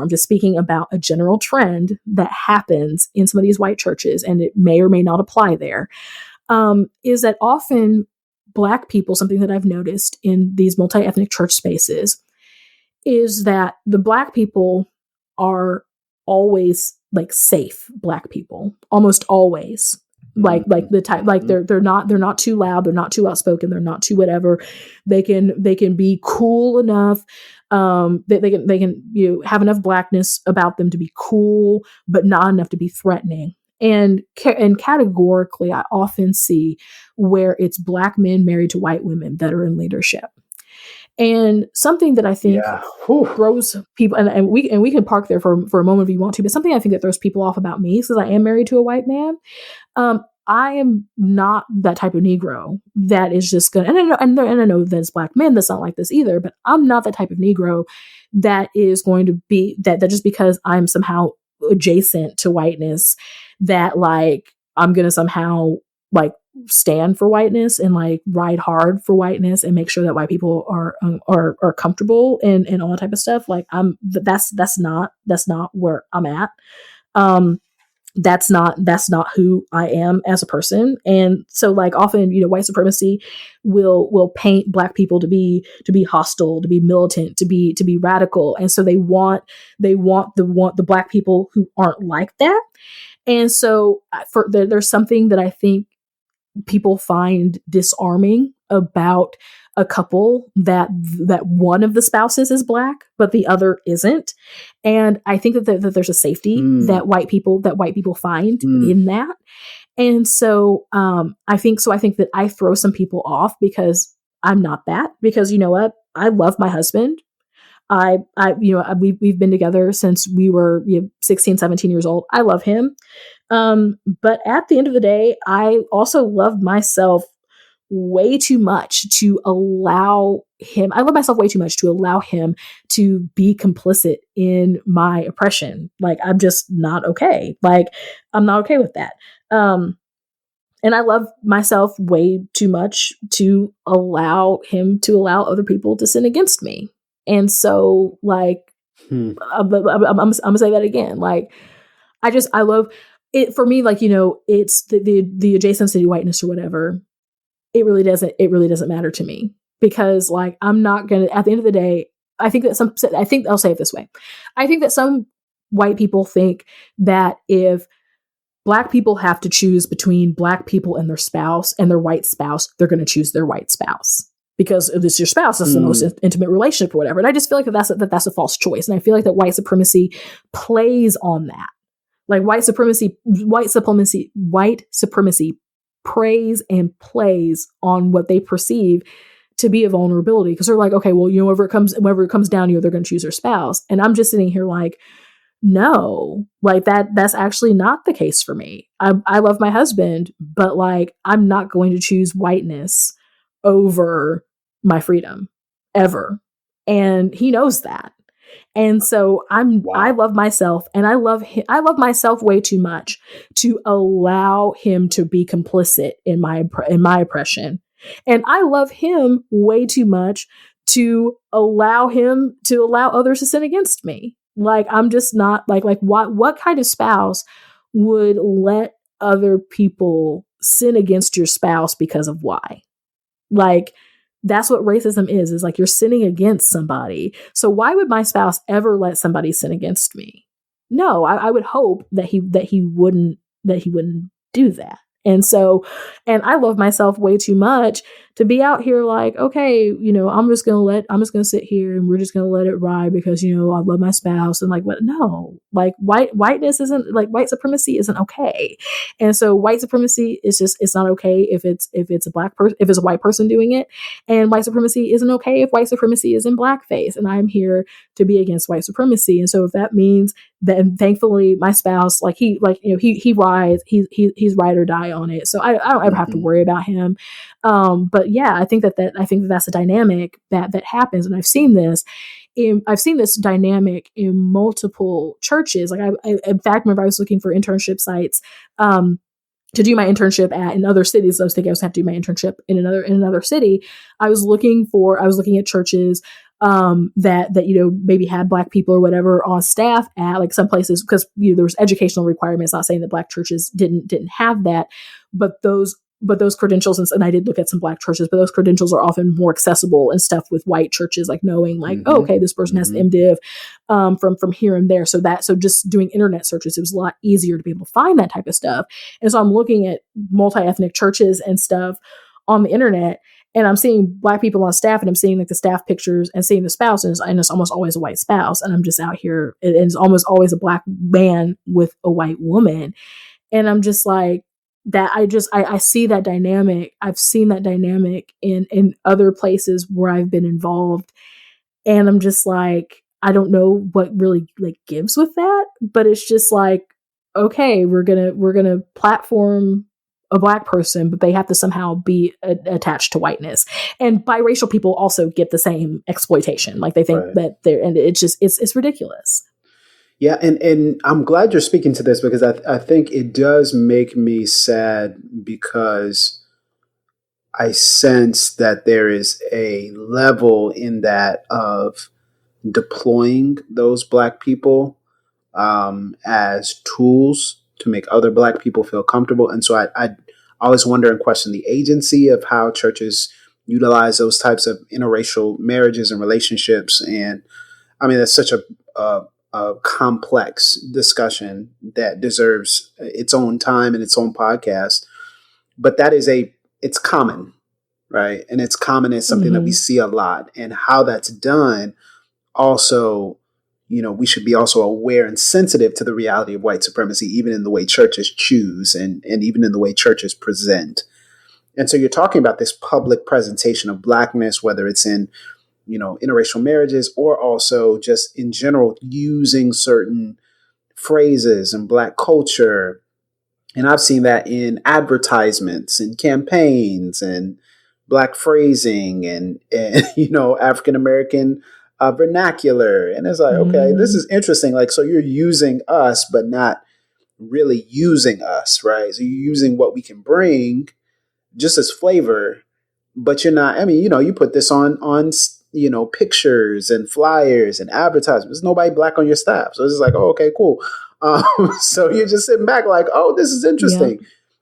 I'm just speaking about a general trend that happens in some of these white churches, and it may or may not apply there, is that often Black people, something that I've noticed in these multi-ethnic church spaces, is that the Black people are always like safe Black people, almost always. Like the type, like they're not too loud, they're not too outspoken, they're not too whatever. They can be cool enough. They can have enough Blackness about them to be cool, but not enough to be threatening. And categorically, I often see where it's Black men married to white women that are in leadership. And something that I think throws people, and we can park there for a moment if you want to, but something I think that throws people off about me, because I am married to a white man. I am not that type of Negro that is just gonna, and I know there's Black men that's not like this either, but I'm not that type of Negro that is going to be that just because I'm somehow adjacent to whiteness, that like I'm gonna somehow like stand for whiteness and like ride hard for whiteness and make sure that white people are comfortable and all that type of stuff. Like that's not where I'm at. That's not who I am as a person. And so like often, white supremacy will paint Black people to be hostile, to be militant, to be radical. And so they want the Black people who aren't like that. And so there's something that I think people find disarming about a couple that one of the spouses is Black, but the other isn't. And I think that there's a safety that white people find in that. And so I think that I throw some people off because I'm not that, because you know what? I love my husband. We've been together since we were 16, 17 years old. I love him. But at the end of the day, I also love myself way too much to allow him. I love myself way too much to allow him to be complicit in my oppression. Like, I'm just not okay. Like, I'm not okay with that. And I love myself way too much to allow him to allow other people to sin against me. And so, like, I'm gonna say that again. Like, I love it. For me, like, it's the adjacency to whiteness or whatever. It really doesn't matter to me, because like, I'm not gonna, at the end of the day, I think I'll say it this way. I think that some white people think that if Black people have to choose between Black people and their spouse and their white spouse, they're going to choose their white spouse. Because if it's your spouse, that's the most intimate relationship or whatever. And I just feel like that's a false choice. And I feel like that white supremacy plays on that. Like white supremacy preys and plays on what they perceive to be a vulnerability. Because they're like, okay, well, whenever it comes down, they're going to choose their spouse. And I'm just sitting here like, no, like that's actually not the case for me. I love my husband, but like, I'm not going to choose whiteness over my freedom ever. And he knows that. And so I love myself, and I love myself way too much to allow him to be complicit in my oppression. And I love him way too much to allow others to sin against me. Like, I'm just not like what kind of spouse would let other people sin against your spouse because of why? Like, that's what racism is like, you're sinning against somebody. So why would my spouse ever let somebody sin against me? No, I would hope that he wouldn't do that. And so, and I love myself way too much to be out here like, okay, I'm just going to sit here and we're just going to let it ride because, I love my spouse and like, what? No, like whiteness isn't, like, white supremacy isn't okay. And so white supremacy is just, it's not okay if it's a Black person, if it's a white person doing it. And white supremacy isn't okay if white supremacy is in blackface. And I'm here to be against white supremacy. And so if that means that, and thankfully my spouse, like he rides, he's ride or die on it. So I don't ever have to worry about him. But yeah, I think that's a dynamic that happens. And I've seen this dynamic in multiple churches. Like I in fact, remember I was looking for internship sites, to do my internship in other cities. I was thinking I was going to have to do my internship in another city. I was looking at churches that maybe had Black people or whatever on staff at like some places, because there was educational requirements. Not saying that Black churches didn't have that, but those credentials, and I did look at some Black churches, but those credentials are often more accessible and stuff with white churches, like knowing like, oh, okay, this person has MDiv from here and there. So just doing internet searches, it was a lot easier to be able to find that type of stuff. And so I'm looking at multi-ethnic churches and stuff on the internet, and I'm seeing Black people on staff, and I'm seeing like the staff pictures and seeing the spouse, and it's almost always a white spouse. And I'm just out here, and it's almost always a Black man with a white woman. And I'm just like, that I see that dynamic. I've seen that dynamic in other places where I've been involved. And I'm just like, I don't know what really like gives with that, but it's just like, okay, we're gonna platform a Black person, but they have to somehow be attached to whiteness. And biracial people also get the same exploitation. Like they think that they're, and it's just, it's ridiculous. Yeah. And I'm glad you're speaking to this, because I think it does make me sad, because I sense that there is a level in that of deploying those Black people as tools to make other Black people feel comfortable. And so I always wonder and question the agency of how churches utilize those types of interracial marriages and relationships. And I mean, that's such a complex discussion that deserves its own time and its own podcast. But it's common, right? And it's common as something that we see a lot. And how that's done also, we should be also aware and sensitive to the reality of white supremacy, even in the way churches choose and even in the way churches present. And so you're talking about this public presentation of Blackness, whether it's in interracial marriages, or also just in general using certain phrases in Black culture. And I've seen that in advertisements and campaigns and Black phrasing and African-American vernacular. And it's like, okay, this is interesting. Like, so you're using us, but not really using us, right? So you're using what we can bring just as flavor, but you're not, you put this on pictures and flyers and advertisements. There's nobody Black on your staff. So it's just like, oh, okay, cool. So you're just sitting back like, oh, this is interesting.